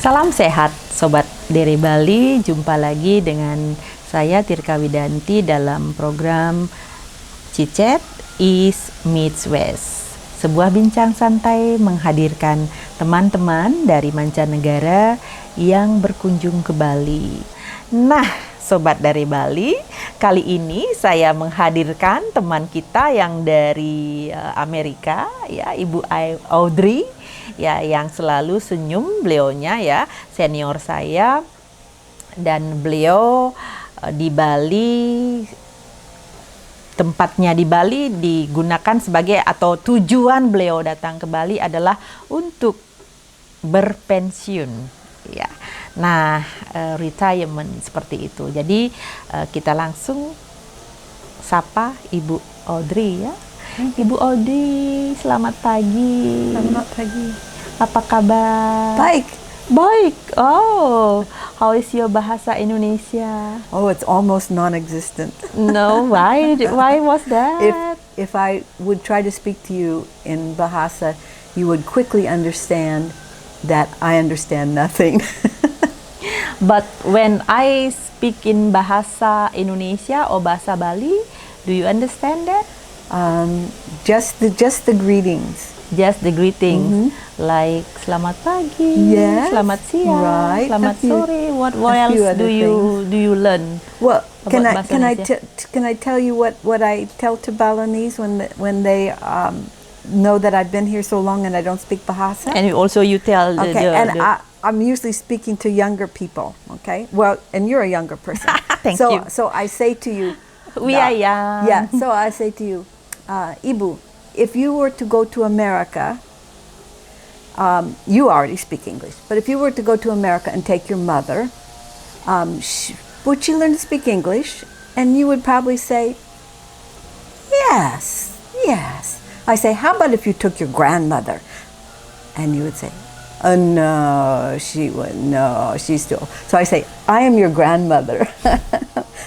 Salam sehat Sobat dari Bali, jumpa lagi dengan saya Tirka Widanti dalam program Chit East Meets West. Sebuah bincang santai menghadirkan teman-teman dari mancanegara yang berkunjung ke Bali. Nah, Sobat dari Bali, kali ini saya menghadirkan teman kita yang dari Amerika, ya, Ibu Audrey, ya, yang selalu senyum. Beliaunya ya senior saya, dan beliau di Bali, tempatnya di Bali digunakan sebagai, atau tujuan beliau datang ke Bali adalah untuk berpensiun, ya. Nah, retirement seperti itu. Jadi kita langsung sapa Ibu Audrey, ya. Ibu Audrey, selamat pagi. Selamat pagi. Apa kabar? Baik. Baik. Oh, how is your bahasa Indonesia? Oh, it's almost non-existent. No, why? Why was that? If I would try to speak to you in Bahasa, you would quickly understand that I understand nothing. But when I speak in bahasa Indonesia or bahasa Bali, do you understand that? Just the greetings. Just the greeting, like selamat pagi, Yes, selamat siang, right. selamat sore. What else few other do you learn? Well, can about bahasa Indonesia? can I tell you what I tell to Balinese when they know that I've been here so long and I don't speak Bahasa? And you tell the, Okay, I'm usually speaking to younger people, okay? Well, and you're a younger person. Thank so, you. So I say to you... We are young. Yeah, so I say to you, Ibu, if you were to go to America, you already speak English, but if you were to go to America and take your mother, would she learn to speak English? And you would probably say, yes, yes. I say, how about if you took your grandmother? And you would say, no, she's still. So I say, I am your grandmother.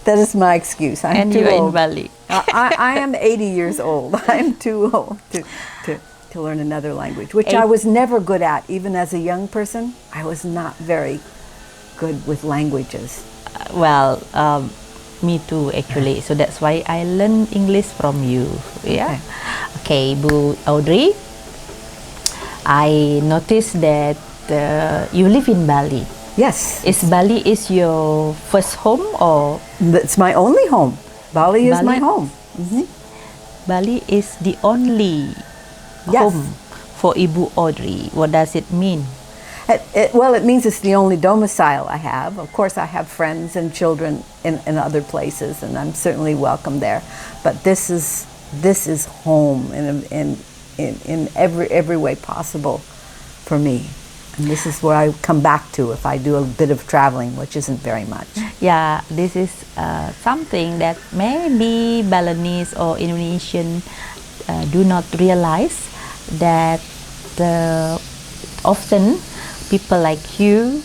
That is my excuse. I'm too you're old. in Bali. I am 80 years old. I'm too old to learn another language, which I was never good at. Even as a young person, I was not very good with languages. Well, me too actually. So that's why I learn English from you. Yeah. Okay, Bu Audrey. I noticed that you live in Bali. Yes. Is Bali your first home, or? It's my only home. Bali is my home. Bali is the only home for Ibu Audrey. What does it mean? Well, it means it's the only domicile I have. Of course, I have friends and children in other places, and I'm certainly welcome there. But this is home in every way possible for me. And this is where I come back to if I do a bit of traveling, which isn't very much. Yeah, this is something that maybe Balinese or Indonesian do not realize, that often people like you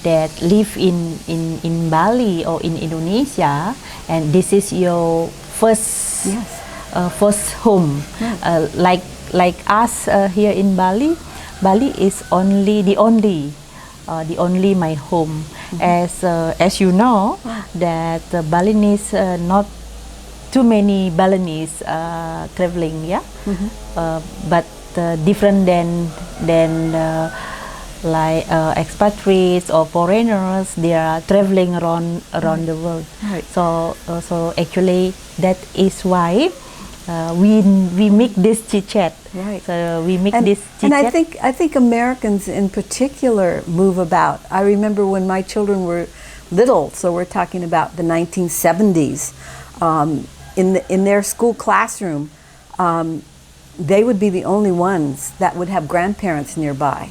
that live in Bali or in Indonesia, and this is your first first home. Like us here in Bali. Bali is the only my home. As you know, that Balinese, not too many Balinese traveling, yeah, but different than like expatriates or foreigners. They are traveling around the world. Right. So actually that is why we make this chit-chat. Right. So we make this chit-chat. And I think Americans in particular move about. I remember when my children were little, so we're talking about the 1970s, in their school classroom, they would be the only ones that would have grandparents nearby.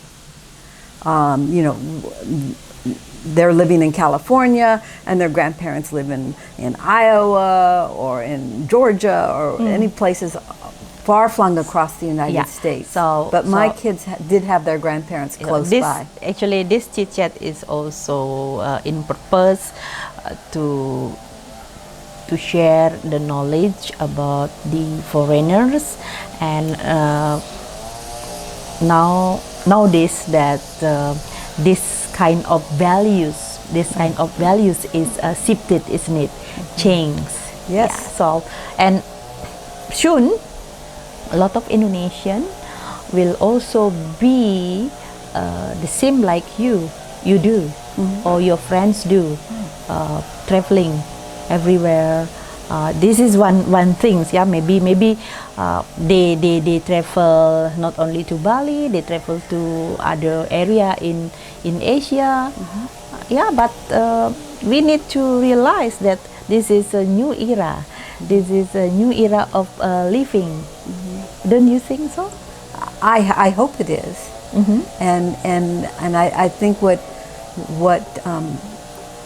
They're living in California, and their grandparents live in Iowa or in Georgia or any places far flung across the United States. But my kids did have their grandparents close by. Actually, this chit-chat is also in purpose to share the knowledge about the foreigners, and nowadays that this kind of values, is shifted, isn't it? Change. Yes. Yeah, so, and soon, a lot of Indonesian will also be the same like you do, or your friends do, traveling everywhere. This is one thing. Yeah, maybe they travel not only to Bali, they travel to other area in Asia. Yeah, but we need to realize that this is a new era. This is a new era of living. Don't you think so? I hope it is. And I think what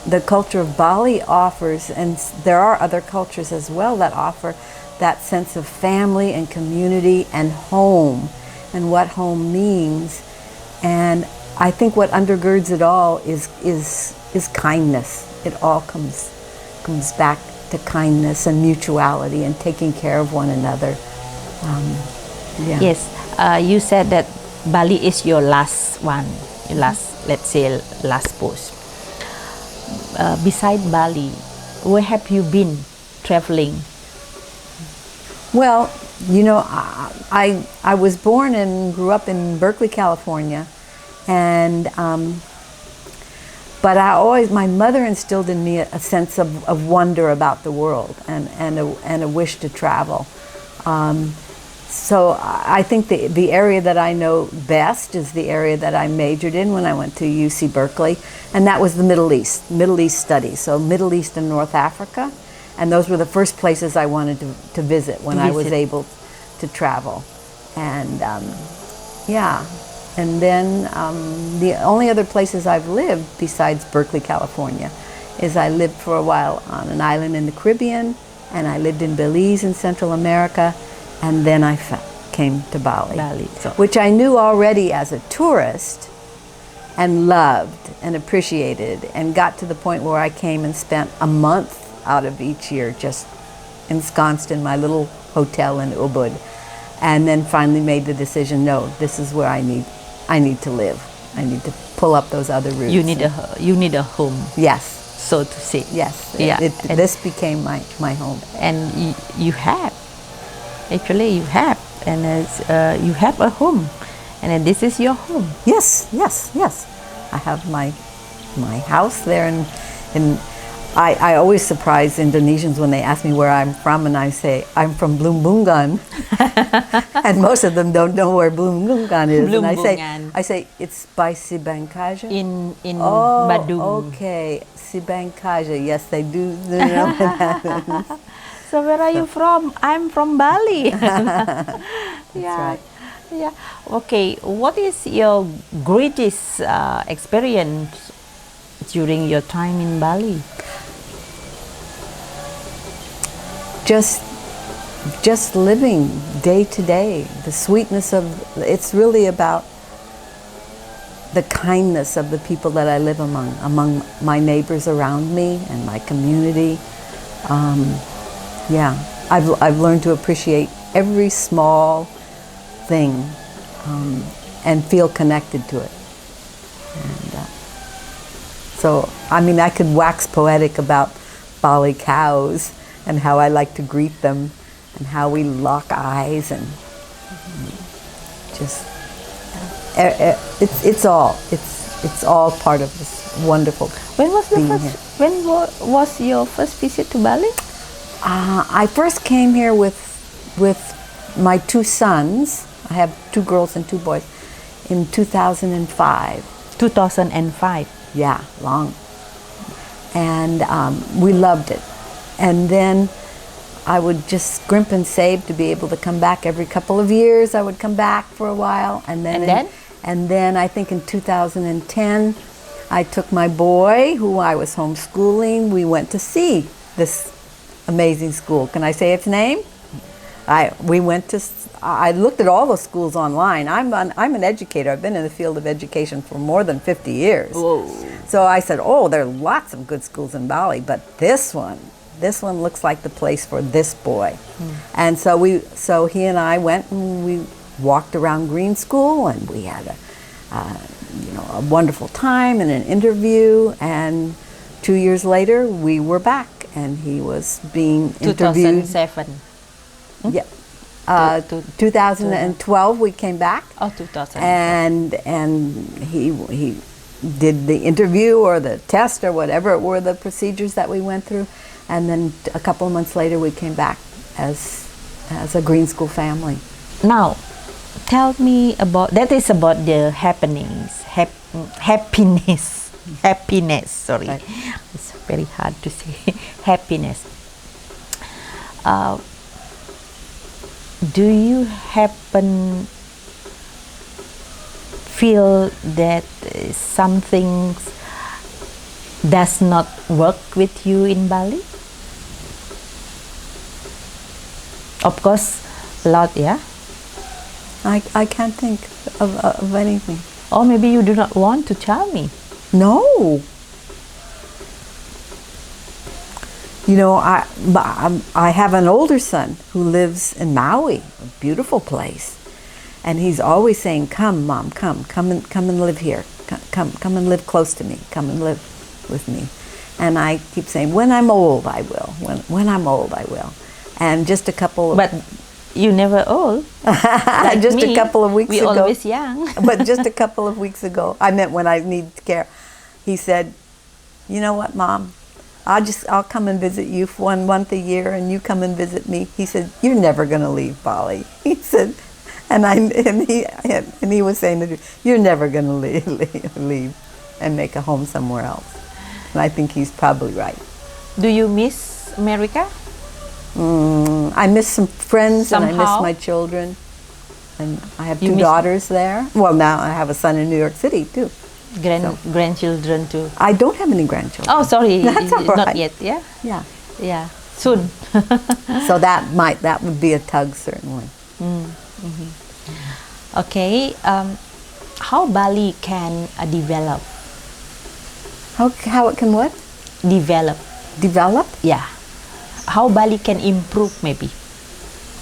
the culture of Bali offers, and there are other cultures as well that offer that sense of family and community and home, and what home means. And I think what undergirds it all is kindness. It all comes back to kindness and mutuality and taking care of one another. Yeah. Yes, you said that Bali is your last one, your last, let's say, last post. Beside Bali, where have you been traveling? Well, you know, I was born and grew up in Berkeley, California, and but my mother instilled in me a sense of wonder about the world and a wish to travel. So I think the area that I know best is the area that I majored in when I went to UC Berkeley, and that was the Middle East studies, so Middle East and North Africa, and those were the first places I wanted to visit when I was able to travel. And yeah, and then the only other places I've lived besides Berkeley, California, is I lived for a while on an island in the Caribbean, and I lived in Belize in Central America, and then I came to Bali, which I knew already as a tourist and loved and appreciated, and got to the point where I came and spent a month out of each year just ensconced in my little hotel in Ubud, and then finally made the decision, no, this is where I need to live. I need to pull up those other roots. You need a home. Yes. So to say. Yes. Yeah. This became my home. And you have. Actually, you have, and you have a home, and this is your home. Yes. I have my house there, and I always surprise Indonesians when they ask me where I'm from, and I say I'm from Blumbungan, and most of them don't know where Blumbungan is. Blumbungan. And I say it's by Sibangkaja in Badung. Okay, Sibangkaja. Yes, they do know that. So where are you from? I'm from Bali. That's right. Yeah. Okay. What is your greatest experience during your time in Bali? Just living day to day. The sweetness of it's really about the kindness of the people that I live among my neighbors around me and my community. Yeah, I've learned to appreciate every small thing and feel connected to it. And so, I mean, I could wax poetic about Bali cows and how I like to greet them and how we lock eyes and just it's all part of this wonderful. When was your first visit to Bali? I first came here with my two sons. I have 2 girls and 2 boys. In 2005. 2005. Yeah, long. And we loved it. And then I would just scrimp and save to be able to come back every couple of years. I would come back for a while, and then I think in 2010, I took my boy, who I was homeschooling. We went to see this amazing school. Can I say its name? I looked at all the schools online. I'm an educator. I've been in the field of education for more than 50 years. Whoa. So I said, oh, there are lots of good schools in Bali, but this one looks like the place for this boy. And so he and I went and we walked around Green School, and we had a wonderful time and an interview, and 2 years later we were back, and he was being interviewed. 2007. Yeah. To- 2012 we came back. Oh, 2000. And he did the interview or the test or whatever it were, the procedures that we went through, and then a couple of months later we came back as a green school family. Now, tell me about, that is about the happenings, happiness, sorry. Right. It's very hard to say, happiness. Do you feel that something does not work with you in Bali? Of course, a lot, yeah? I can't think of anything. Or maybe you do not want to tell me. No. I have an older son who lives in Maui, a beautiful place, and he's always saying, "Come, Mom, come and live here. Come and live close to me. Come and live with me." And I keep saying, "When I'm old, I will. When I'm old, I will." And just a couple of But you never old. Like just me, a couple of weeks we ago. always young. But just a couple of weeks ago, I meant when I needed care, he said, "You know what, Mom? I'll come and visit you for 1 month a year, and you come and visit me." He said, "You're never going to leave Bali." He said, and he was saying that you're never going to leave and make a home somewhere else. And I think he's probably right. Do you miss America? I miss some friends, and I miss Somehow? my children, and I have You two miss- daughters there. Well, now I have a son in New York City too. Grandchildren too. I don't have any grandchildren. Oh, sorry, That's all not right. yet. Yeah, Yeah. yeah, soon. So that would be a tug, certainly. Okay, how Bali can develop? How it can what? Develop, Develop? yeah. How Bali can improve maybe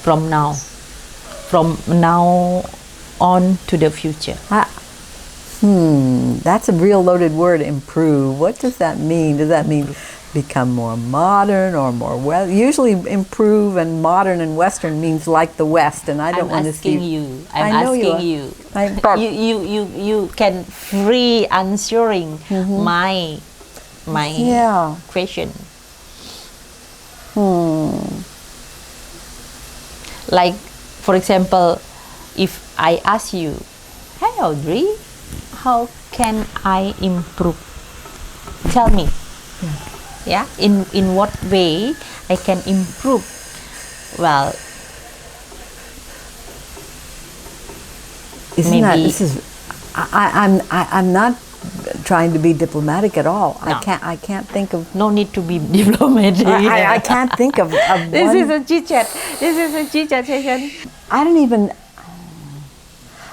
from now on to the future. That's a real loaded word, improve. What does that mean? Does that mean become more modern or more well? Usually improve and modern and Western means like the West, and I don't want to see... I'm asking you. You can free answering my Yeah. question. Like, for example, if I ask you, "Hey Audrey, how can I improve?" Tell me. Yeah. In what way I can improve? Well, maybe- I'm not trying to be diplomatic at all. No. I can't think of... no need to be diplomatic. I can't think of This one... is a chit chat. This is a chit chat session. I don't even...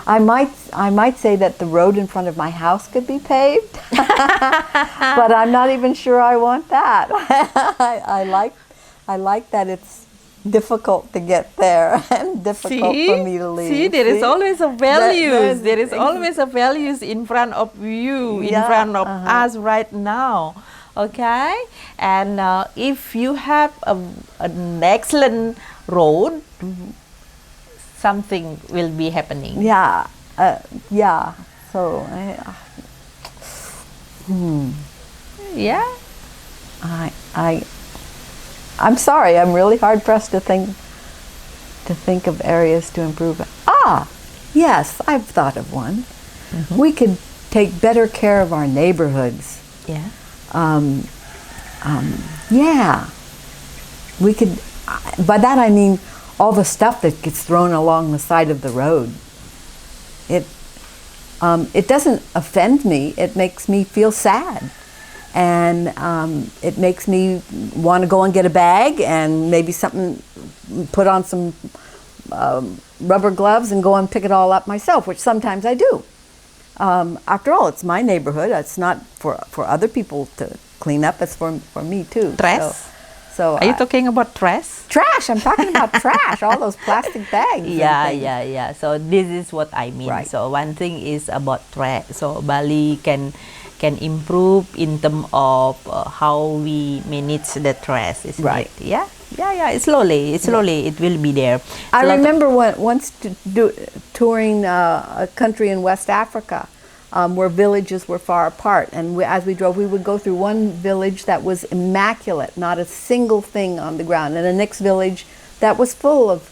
I might say that the road in front of my house could be paved, but I'm not even sure I want that. I like that it's difficult to get there and difficult for me to leave. See, there is always a values. There is ex- always a values in front of you, in Yeah, front of us right now. Okay, and if you have an excellent road, something will be happening. Yeah, yeah. So, Yeah. I'm sorry. I'm really hard pressed to think of areas to improve. Yes, I've thought of one. We could take better care of our neighborhoods. Yeah. Yeah, we could. By that I mean all the stuff that gets thrown along the side of the road. It doesn't offend me. It makes me feel sad, and it makes me want to go and get a bag and maybe put on some rubber gloves and go and pick it all up myself, which sometimes I do. After all, it's my neighborhood. It's not for other people to clean up. It's for me too. Stress? So Are you talking about trash? trash. I'm talking about trash. All those plastic bags. and Yeah, things. yeah. So this is what I mean. Right. So one thing is about trash. So Bali can improve in terms of how we manage the trash, isn't Right. it? Yeah. Slowly it will be there. I So lot of- remember once touring a country in West Africa where villages were far apart. And as we drove, we would go through one village that was immaculate, not a single thing on the ground. And the next village that was full of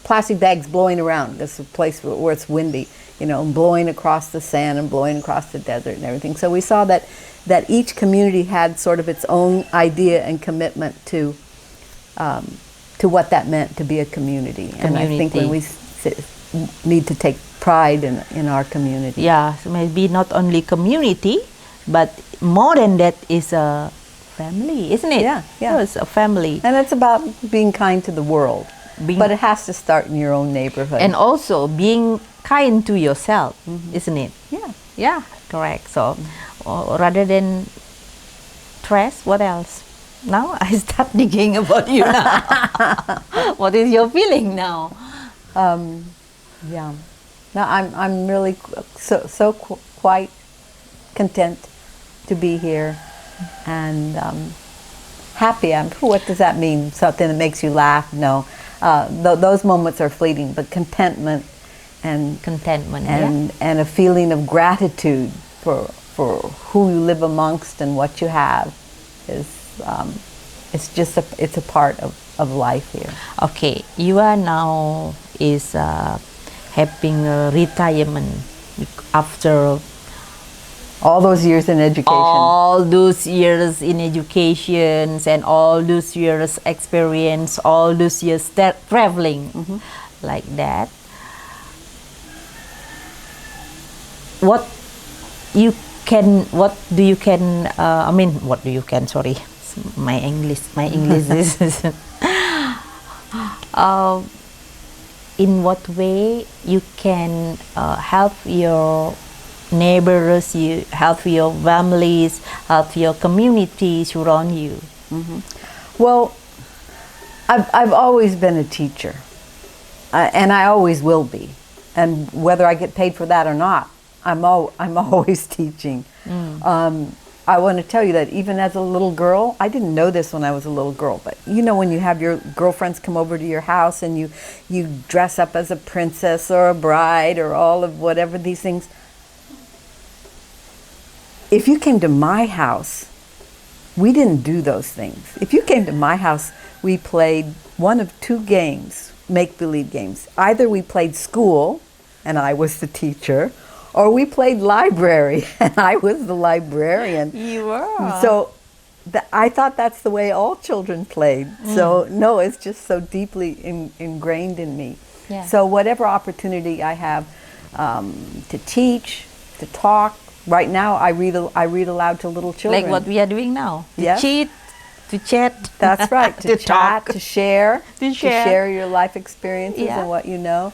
plastic bags blowing around. This is a place where it's windy, blowing across the sand and blowing across the desert and everything. So we saw that each community had sort of its own idea and commitment to what that meant to be a community. And I think when we need to take pride in our community. Yeah, so maybe not only community, but more than that is a family, isn't it? Yeah. So it's a family. And it's about being kind to the world. But it has to start in your own neighborhood. And also being kind to yourself, isn't it? Yeah, correct. So rather than trash, what else? Now I start thinking about you now. What is your feeling now? Yeah. No, I'm really quite content to be here and happy. What does that mean? Something that makes you laugh? No. Those moments are fleeting, but contentment and a feeling of gratitude for who you live amongst and what you have is it's a part of life here. Okay, you are now is having a retirement after all those years in education. All those years in education and all those years experience, all those years traveling like that. What do you can, sorry, my English is in what way you can help your neighbors, you help your families, help your communities around you? Well, I've always been a teacher, and I always will be. And whether I get paid for that or not, I'm always teaching. I want to tell you that even as a little girl, I didn't know this when I was a little girl, but when you have your girlfriends come over to your house and you dress up as a princess or a bride or all of whatever these things. If you came to my house, we didn't do those things. If you came to my house, we played one of two games, make-believe games. Either we played school, and I was the teacher, or we played library, and I was the librarian. You were. So I thought that's the way all children played. So no, it's just so deeply ingrained in me. Yeah. So whatever opportunity I have to teach, to talk. Right now, I read aloud to little children. Like what we are doing now. Yes. To chat. That's right. To chat, talk. to share, To share. to share your life experiences and what you know.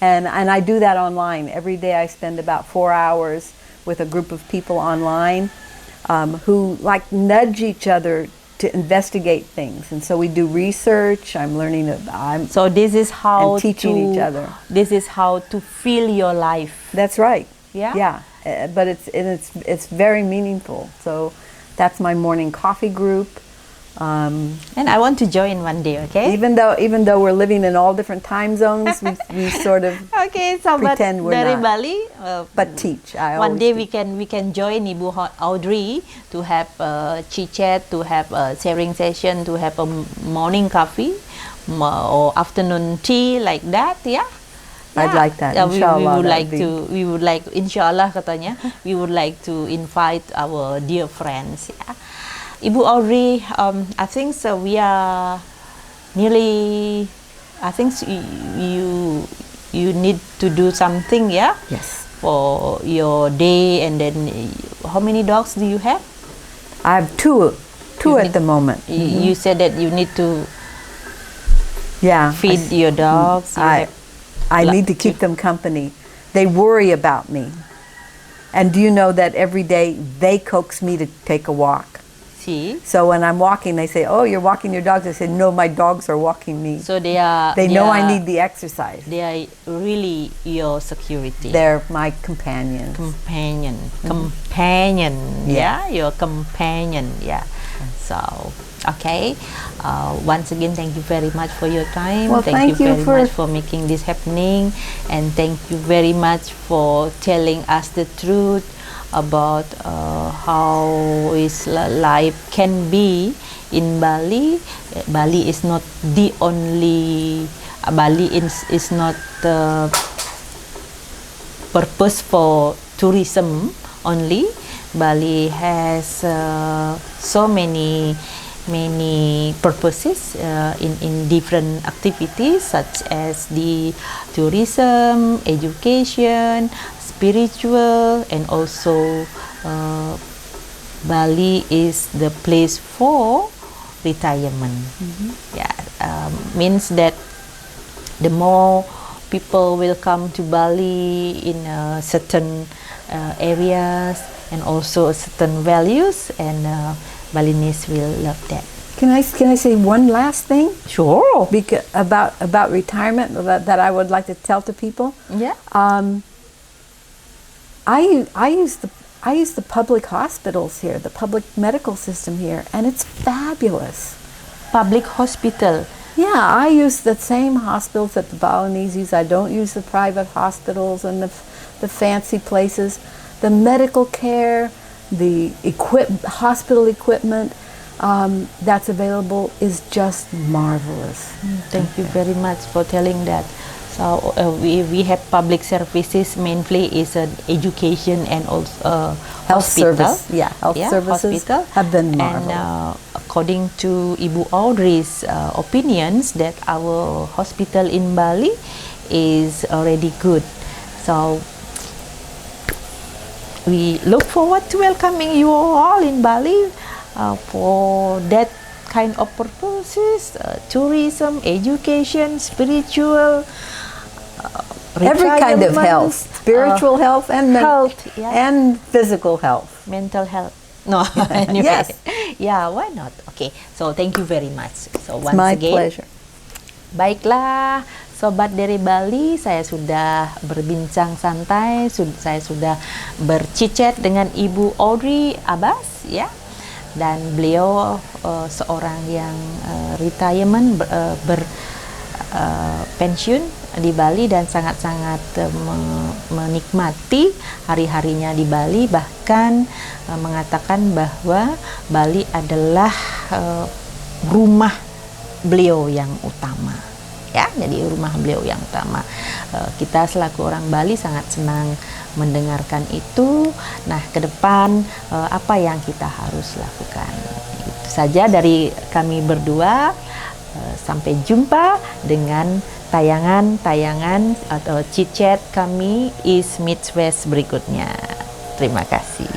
And I do that online. Every day I spend about 4 hours with a group of people online who nudge each other to investigate things. And so we do research. I'm learning. So this is how and teaching each other. This is how to feel your life. That's right. Yeah. Yeah. But it's very meaningful. So that's my morning coffee group. And I want to join one day, okay? Even though we're living in all different time zones, we sort of okay, so pretend we're dari not. Bali, But teach. One day we can join Ibu Audrey to have a chit chat, to have a sharing session, to have a morning coffee or afternoon tea like that, yeah. I'd like that. Inshallah, we would like inshallah katanya, we would like to invite our dear friends. Yeah. Ibu Audrey, I think so. We are nearly. I think you need to do something, yeah. Yes. For your day, and then how many dogs do you have? I have two at the moment. You said that you need to feed your dogs. I need to keep them company. They worry about me. And do you know that every day they coax me to take a walk? see. So when I'm walking, they say, "Oh, you're walking your dogs." I say, "No, my dogs are walking me." So they are. They know I need the exercise. They are really your security. They're my companions. Companion. Yeah, your companion. Yeah. So, okay. Once again, thank you very much for your time. Well, thank you very for much for making this happening, and thank you very much for telling us the truth about how is life can be in Bali. Bali is not the only. Bali is not purpose for tourism only. Bali has so many purposes in different activities such as the tourism, education, spiritual, and also Bali is the place for retirement. Yeah, means that the more people will come to Bali in certain areas and also certain values, and Balinese will love that. Can I say one last thing? Sure. Because about retirement that I would like to tell to people. Yeah. I use the public hospitals here, the public medical system here, and it's fabulous. Public hospital. Yeah, I use the same hospitals that the Balinese use. I don't use the private hospitals and the fancy places. The medical care, the hospital equipment that's available is just marvelous. Thank you very much for telling that. So we have public services, mainly is education and also Health hospital. service, health services hospital. have been marvelous. And according to Ibu Audrey's opinions, that our hospital in Bali is already good. So we look forward to welcoming you all in Bali for that kind of purposes, tourism, education, spiritual, every kind of health, spiritual health and health, and physical health, mental health. No, anyway. Yes. Yeah, why not? Okay, so thank you very much. So once my again, pleasure. Baiklah, sobat dari Bali, saya sudah berbincang santai, saya sudah bercicet dengan Ibu Audrey Abbas, ya, dan beliau seorang yang retirement pensiun di Bali dan sangat-sangat menikmati hari-harinya di Bali, bahkan mengatakan bahwa Bali adalah rumah beliau yang utama, ya, jadi rumah beliau yang utama. Kita selaku orang Bali sangat senang mendengarkan itu. Nah, ke depan apa yang kita harus lakukan? Itu saja dari kami berdua. Sampai jumpa dengan tayangan-tayangan atau chit-chat kami East Meets West berikutnya. Terima kasih.